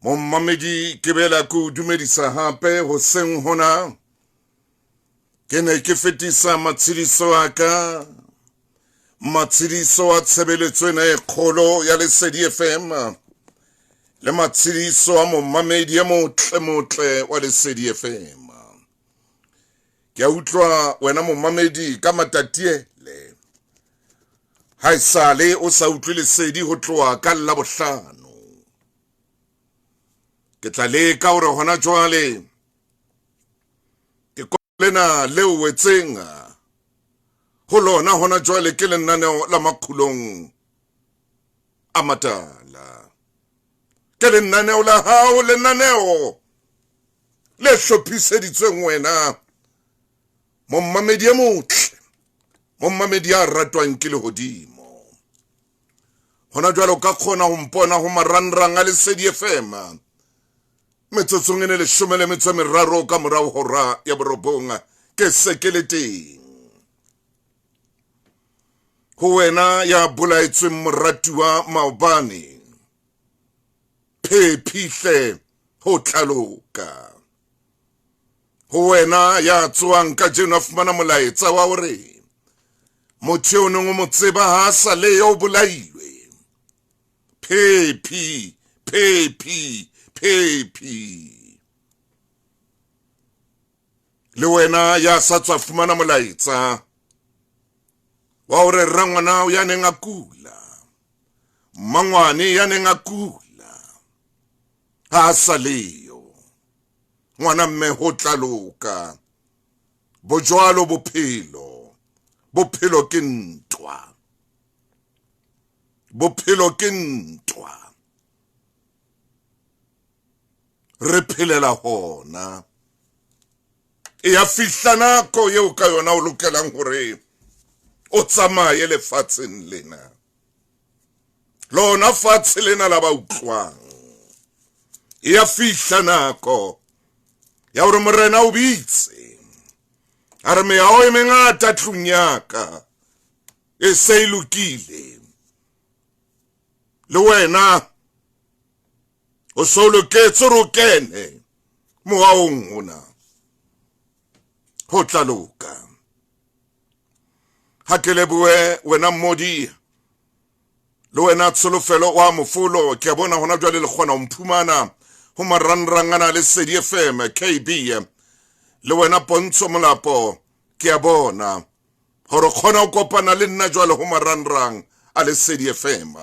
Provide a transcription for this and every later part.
Mon mamedi kebela ku dumedisa hape hoseng hona. Kene ke fetisa matshidiso aka. Matshidiso a tshebeletso ena e kgolo ya Lesedi FM. Le matshidiso a mo mamedi a motle wa Lesedi FM. Ke a utlwa wena mo mamedi ka matatiele. Haesale o sa utlwe Lesedi ho tloha ka Labohlano. Ke tla leka hore hona jwale ke kolena leo wetseng ho lona hona jwale ke lenaneo la makhulong a matala. Ke lenaneo la hao, lenaneo le hlophiseditsweng wena mommamedi a motle, mommamedi a ratwang ke lehodimo. Hona jwale o ka kgona ho mpona ho marangrang a Lesedi FM metsotsong ene 13 ka morao hora ya borobonga ke sekeleteng. Ho wena ya bolaetsweng moratuwa maobane, phephihle ho tlaloka. Ho wena ya tsoang ka jeno a fumana molaetsa wa hore motho o neng o mo tseba ha sa le yo bolaiwe. Phephi. Le wena ya sa tswa fumana molaetsa wa hore rangwana o ya neng a kula, mangwane ya neng a kula, ha sa leyo. Ngwana mme ho tlaloka. Bojwalo bophelo ke ntwa. Bophelo ke ntwa. Re phelela hona. E ya fihla nako eo ka yona o lokelang hore o tsamaye lefatsheng lena. Lona fatshe lena la ba utlwang. E ya fihla nako ya hore morena o bitse. A re meao e mengata tlung yaka e se e lokile. Le wena o so loketse re o kene moaong ona. Ho tlaloka. Ha ke lebohe wena mmodi le wena tsholofelo wa mofolo. Ke a bona hona jwale le kgona ho mphumana ho marangrang ana Lesedi FM KB. Le wena Pontsho Molapo ke a bona hore kgona ho kopana le nna jwale ho marangrang a Lesedi FM.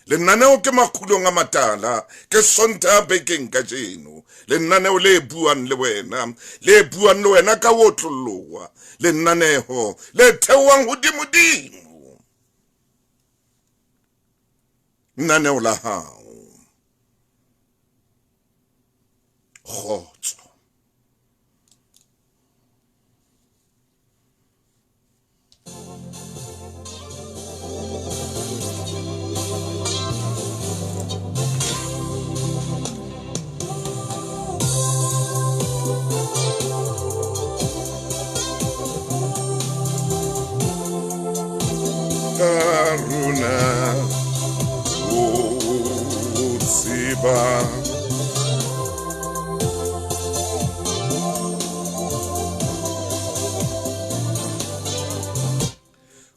Lenaneo ke makhulong a matala ke Sontaha bekeng ka jeno. Lenaneo le buang le wena ka wotloloha. Lenaneo le thewang hodimodimo. Lenaneo la hao. Kgotso. Karuna utsiba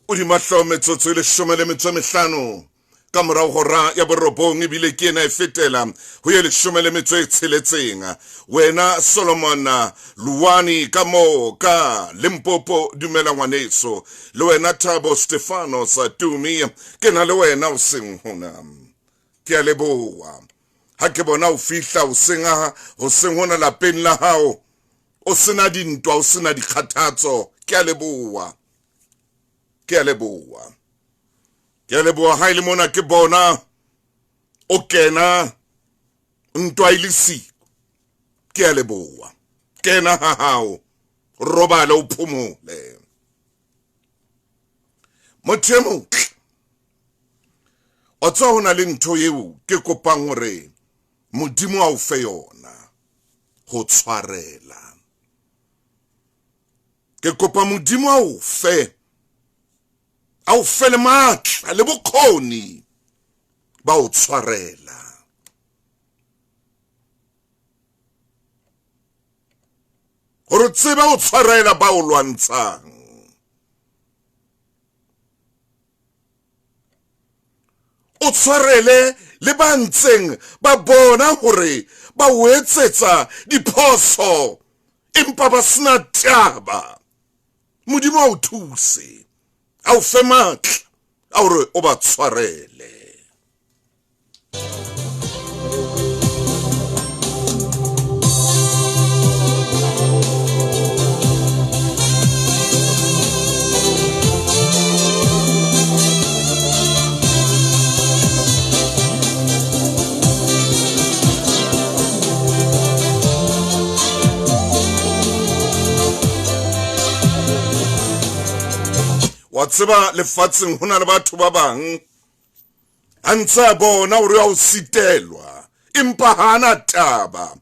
o di mahlo metsotso le 15 ka morao hora ya borobong ebile ke ena e fetela ho ye 16. Wena Solomon Luwani ka mo ka Limpopo dumela ngwaneso. Le wena Thabo Stefano Satumi ke na le wena o seng hona. Ke a leboha. Ha ke bona o fihla o seng hona lapeng la hao. O sena dintwa, o sena dikgathatso. Ke a leboha. Ke a leboha. Ke a leboha ha ile mona ke bona o kena ntwa ile siko. Ke a leboha. Kena ha hao. Robala o phomole. Mothemo o tswa hona le ntho eo ke kopang hore Modimo a o fe yona ho tshwarela. Ke kopa Modimo a o fe le matla le bokgoni ba o tshwarela. gore tseba o tshwarela ba o lwantshang. O tshwarele le ba ntseng ba bona gore ba o etsetsa diphoso empa ba sena taba. Modimo a o thuse, a o fe matla a gore o ba tshwarele. Wa tseba lefatsheng hona le batho ba bang a ntse a bona gore a o sitelwa empa hana taba,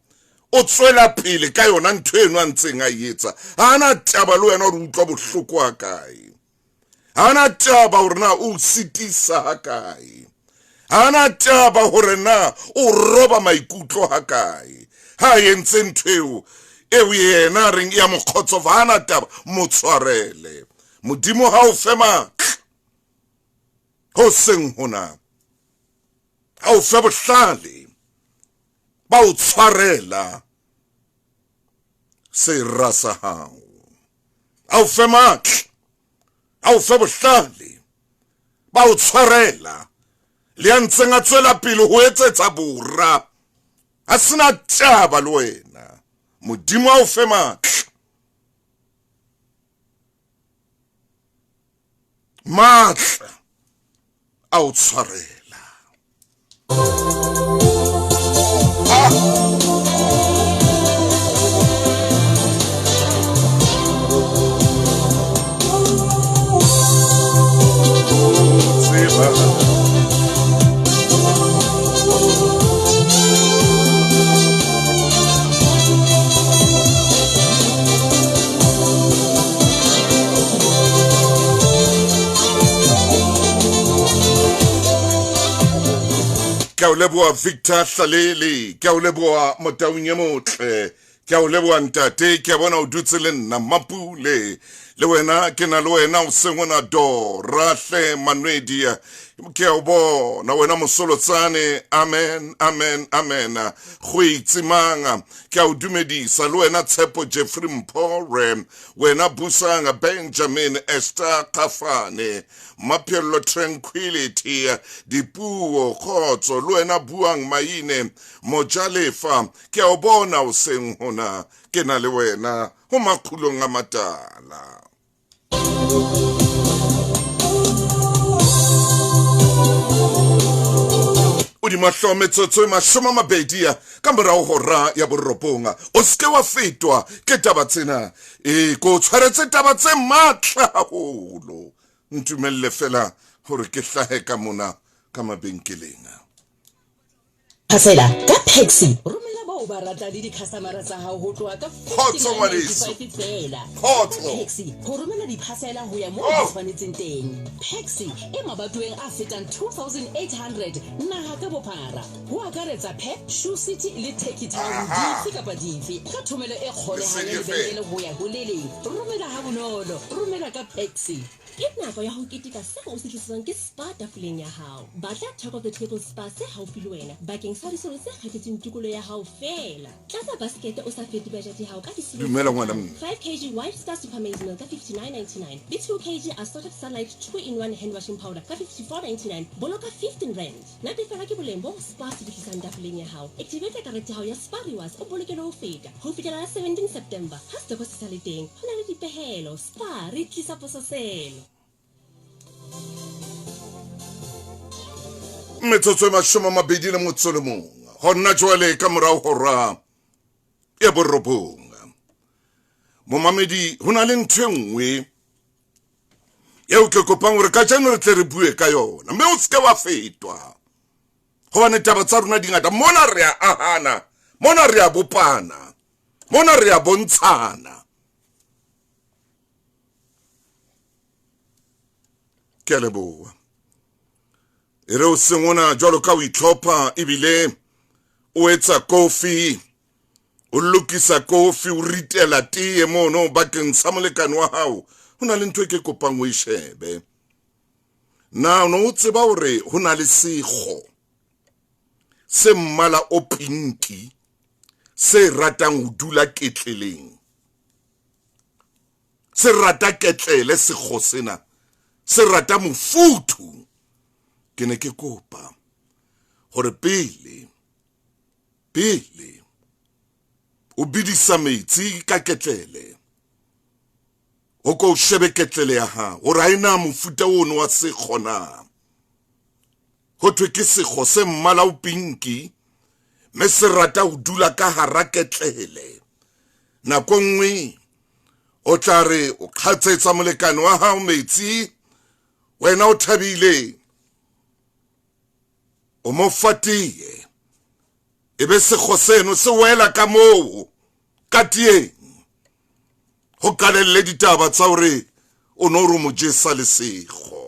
o tswela pele ka yona ntho eno a ntseng a etsa. Hana taba le wena gore utlwa bohloko ha kae, hana taba gore na o sitisa ha kae, hana taba gore na o roba maikutlo ha kae. Ha entse ntho eo yena reng ya mokgotsofa, hana taba, motshwarele. Modimo ha o fe matla ho seng hona, ha o fe bohlale ba o tshwarela sera sa hao, ha o fe matla, ha o fe bohlale ba o tshwarela le a ntseng a tswela pele ho etsetsa bora, a sena taba le wena. Modimo ha o fe matla, matla a o tshwarela. Ke a o leboa Victor Hlalele, ke a o leboa Motaung Motle, ke a o leboa ntate, ke a bona o dutse le nna Mapule, le wena ke na le wena o sengona Dora hle Manwedi, ke a o bona wena Mosolotsane. Amen, amen, amen. Go itsimanga ke a o dumedisa le wena Tshepo Jeffrey Mpore, wena Busanga Benjamin Esther Kafane, Maphelo Tranquility, Dipuo Khotso, le wena Buang Maine Mojalefa, ke a o bona o seng hona, ke na le wena ho makhulong a matala. O di mahlo metsotso e mashome a mabedi ka morao hora ya borobonga. O seke wa fetwa ke taba tsena, ko tshwaretse taba tse matla haholo. Ntumelle fela hore ke hlahe ka mona ka mabenkeleng. Phasela ka Pexi romela ba o ba rata le di-customer tsa hao ho tloha ka Khotso ngwaneso, fela. khotso. Pexi ho romela di-phasela ho ya moo di tshwanetseng teng. Pexi e mabatoweng a fetang 2800 naha ka bophara, ho akaretsa Pep, Shoe City le Turkey Town, dife kapa dife ka thomelo e kgolehang ya lebenkele ho ya ho le leng. Romela ha bonolo, romela ka Pexi. Ke nako ya ho keteka seo o se tlisetswang ke Spa tafoleng ya hao. Batla Talk of the Table Spa se haufi le wena bakeng sa disolo tse kgethetsweng tikolo ya hao fela. Tlatsa baskete o sa fete budget ya hao ka disolo. Dumela ngwana. 5 kg White Star Supermaize Milk ka 59.99. Le 2 kg Assorted Sunlight 2-in-1 hand washing powder ka 54.99. Boloka 15 rand. Natefela ke boleng bo Spa se tlisang tafoleng ya hao. Activate karete ya hao ya Spa Rewards o bolokele ho feta. Ho fihlela 17 September. Ha stoko se sa le teng, ho na le dipehelo. Spa re tlisa pososelo. Metsotso e mashome a mabedi le motso le mong hona jwale ka morao hora ya borobonga. Momamedi hona le ntho e nngwe eo ke kopang hore ka jano re tle re bue ka yona, mme o seke wa fetwa hobane taba tsa rona di ngata. Mona re a ahana, mona re a bopana, mona re a bontshana. Ke a leboha. E re o sengona jwalo ka o itlhopha ebile o etsa kofi, o lokisa kofi o ritela tee mono bakeng sa molekane wa hao hona le ntho e ke kopang o e shebe na no tseba hore hona le sekgo se mmala o pinki se ratang ho dula ketleleng se rata ketlele sekgo sena se rata mofuthu ke ne ke kopa hore pele o bidisa metsi ka ketlele o ko shebe ketlele ya ha o raina mofuta ono wa sekgo na ho thwe ke sekgo se mmala o pinki me se rata ho dula ka hara ketlele nako nngwe o tla re o khatsetsa molekane wa hao metsi wena o thabile o mo fatiye ebe sekgo seno se wela ka moo ka tieng ho kalelle ditaba tsa hore o no re mo jesa le sekgo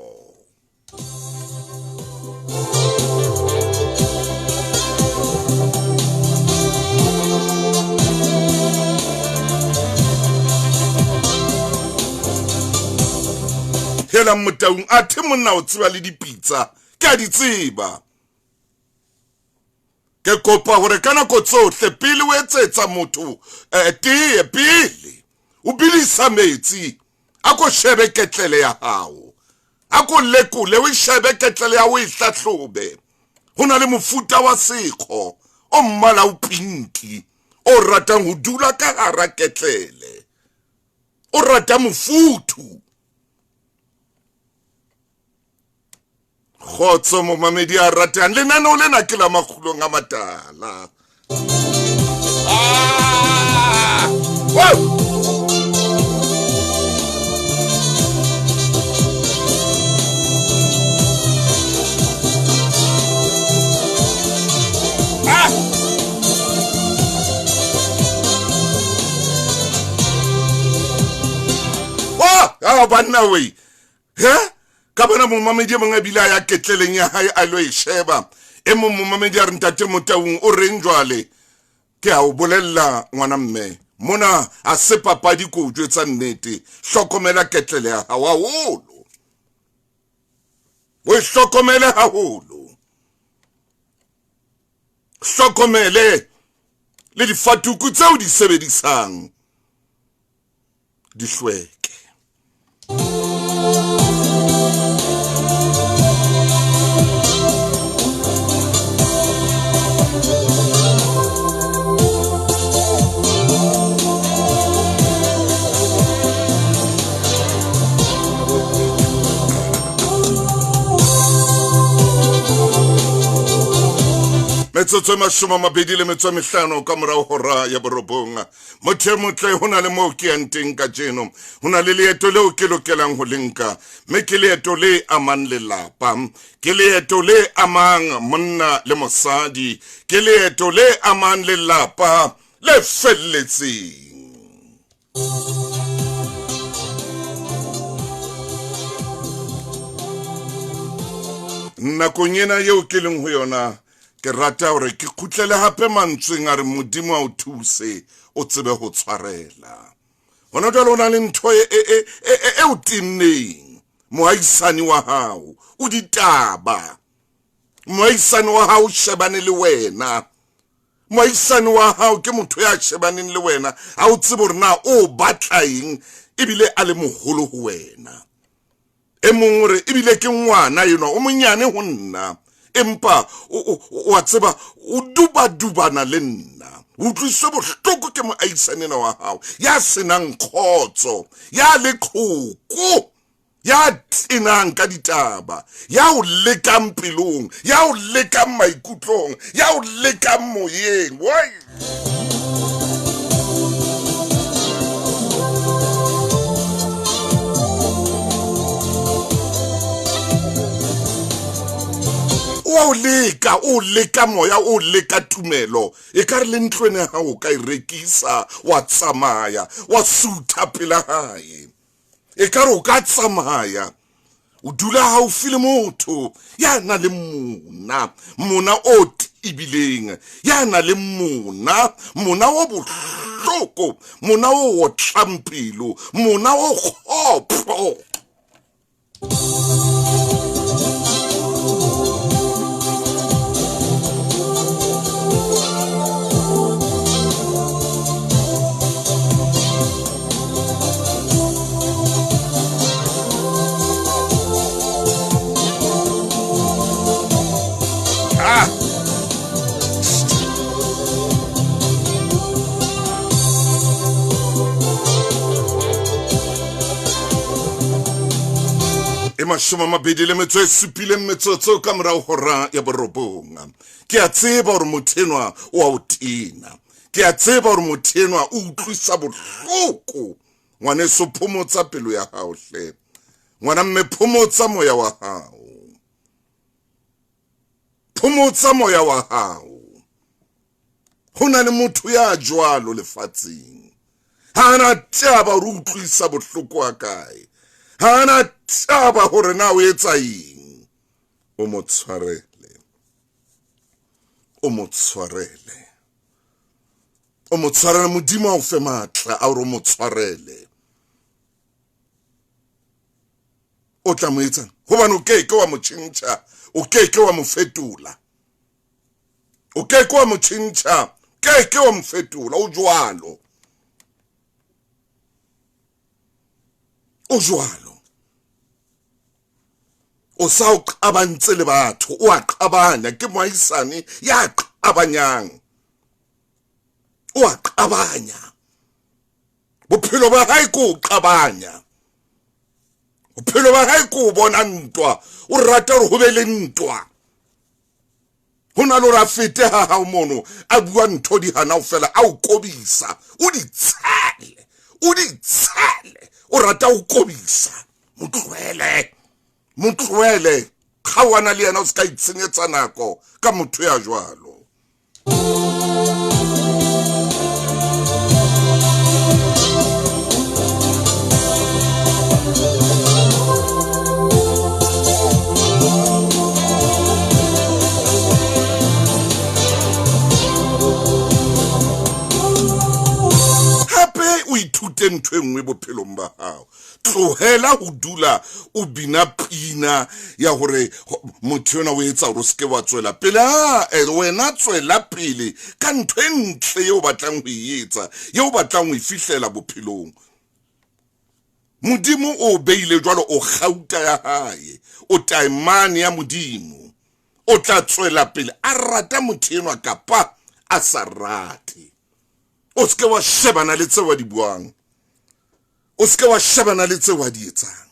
hela motaung a the monna o tseba le dipitsa ke a di tseba ke kopa hore kana ko tsohle pele o etsetsa motho tee pele o bilisa metsi ako shebe ketlele ya hao ako lekule o shebe ketlele ya o ihlahlobe hona le mofuta wa sekgo o mmala o pinki o ratang ho dula ka hara ketlele o rata mofuthu khotso mo mamedi a ratang le nana o lena ke la makhulong a matala wow banna we ka bona mo mamedi mo ngabila ya ketleleng ya hae a lo e sheba e mo mamedi a re ntate Motaung o reng jwale ke a o bolella ngwana mme mona a se papadi ko jwetsa nnete hlokomela ketlele ya hao haholo o hlokomele haholo hlokomele le difatuku tseo di sebedisang di hlweke metsotso mashoma mabedi le metso mehlano ka morao hora ya borobonga motho motle hona le mo ke anteng ka jeno hona le leeto leo ke lokelang ho lenka me ke leeto le amang lelapa ke leeto le amang monna le mosadi ke leeto le amang lelapa le felletseng nakong ena yeo ke leng ho yona ke rata hore ke khutlele hape mantsweng a re modimo a o thuse o tsebe ho tshwarela hona jwale ona le ntho e o tinneng mohaisane wa hao o ditaba mohaisane wa hao shebane le wena mohaisane wa hao ke motho ya shebaneng le wena ha o tsebe hore na o batlaeng ebile a le moholo ho wena e mong hore ebile ke ngwana yena o monyane ho nna empa wa tseba o dubana le nna o tlise bohloko ke moaisanena wa hao ya senang khotso ya le khoko ya tinang ka ditaba ya o lekang pelong ya o lekang maikutlong ya o lekang moyeng why o leka moya o leka tumelo e ka re le ntlwene ha o ka irekisa wa tsamaya wa sutha pela hae e ka re o ka tsamaya o dula haufi le motho ya na le mona o tibileng, ya na le mona o bohloko, mona o tlampilo, mona o kgoplo. Mashoma mabedi le metso e supile metsotso ka morao hora ya borobonga. Ke a tseba hore mothenwa o a o tina. Ke a tseba hore mothenwa o utlwisa bohloko. Ngwaneso phomotsa pelo ya hao hle. Ngwana mme phomotsa moya wa hao. Phomotsa moya wa hao. Hona le motho ya jwalo lefatsheng. Hana taba hore o utlwisa bohloko wa kae. Hana taba hore na o etsa eng. O motshwarele. O motshwarele. O motshwarele modimo o fe matla a hore o motshwarele. O tla mo etsa hobane o keke wa mo tjhentjha, o keke wa mo fetola. O keke wa mo tjhentjha, keke wa mo fetola, o jwalo. O jwalo. O sa o qabantse le batho, o a qabanya ke moahisane ya qabanyang. O a qabanya. Bophelo ba hae ko qabanya. Bophelo ba hae ko bona ntwa, o rata hore ho be le ntwa. Hona lo ra fete ha ha mono, a bua ntho di hana o fela a o kobisa, o di tsale. O di tsale, o rata o kobisa. Motloele, khawana le yena o ska itsenyetsa nako ka motho ya jwalo. Ntho engwe bophelong ba hao. Tlohela ho dula o bina pina ya hore motho yona o etsa hore o seke wa tswela pele. Wena tswela pele ka ntho e ntle eo batlang ho etsa, eo batlang ho fihlela bophelong. Modimo o beile jwalo o gauta ya hae, o taimane ya modimo. O tla tswela pele a rata motho yena kapa a sa rate. O seke wa shebana le tse wa di buang. O seke wa shebana le tse wa di etsang.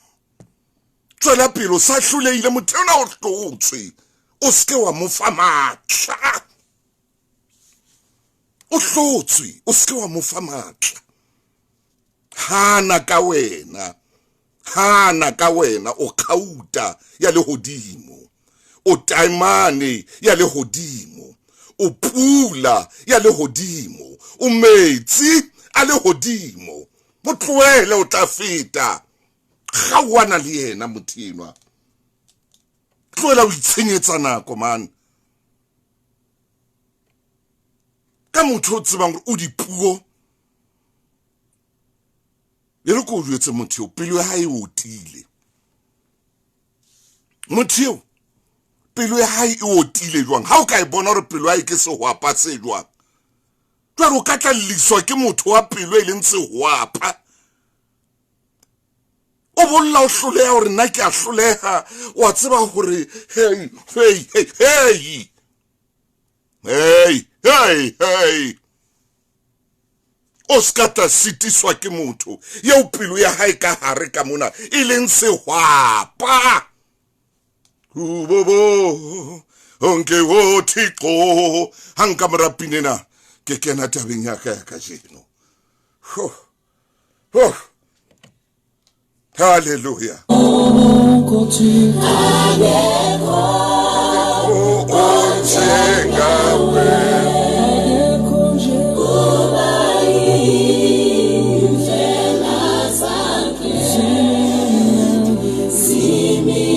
Tswela pele o sa hlolehile motho yona o hlotswe. O seke wa mo fa matla. O hlotswe, o seke wa mo fa matla. Hana ka wena. Hana ka wena o khauta ya lehodimo. O taimane ya lehodimo. O pula ya lehodimo. O metsi a lehodimo. Motloele o tla feta. Kgawana le yena mothenwa. Tloela o itshenyetsa nako man. Ka motho o tsebang hore o dipuo. Yere ko o jwetse motho eo pelo ya hae o tile. Motho eo pelo ya hae e otile jwang. Ha o ka e bona hore pelo ya hae ke sehwapa se jwang. Jwale o ka tlalliswa ke motho wa pelo e leng sehwapa. O bolla o hloleha hore nna ke a hloleha. Wa tseba hore hey. O skata sitiswa ke motho yeo pelo ya hae ka hare ka mona e leng sehwapa. Bobo onke wo Thixo hanka morapinena ke kena tabeng ya ka ka jeno. Hallelujah. See me.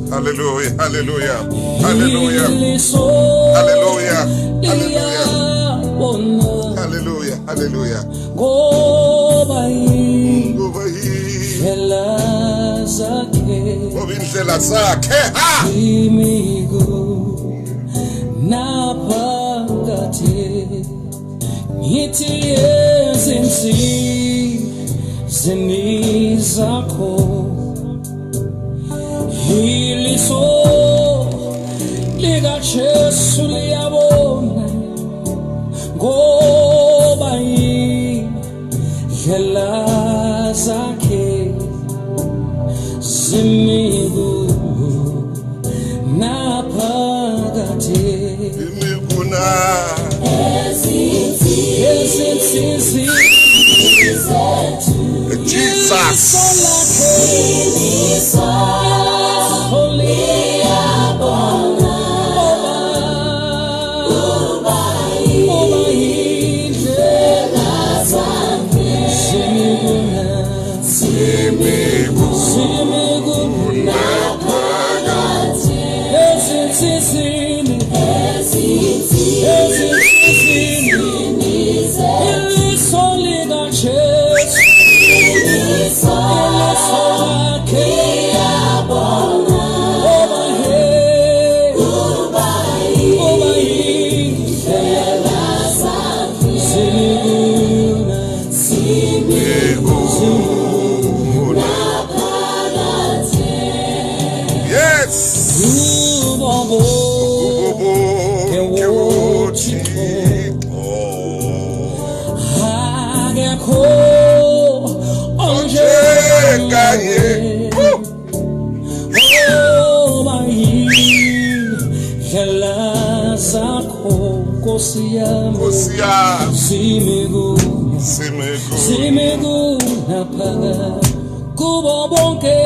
Hallelujah, hallelujah, hallelujah, hallelujah, hallelujah, hallelujah, hallelujah. Indlela zakhe Ngithi ezinsizini zakho iliso likaJesu liyabona ngoba indlela zakhe zimigu naphakade imiguna Jesus. Simegu naphaka kubo bonke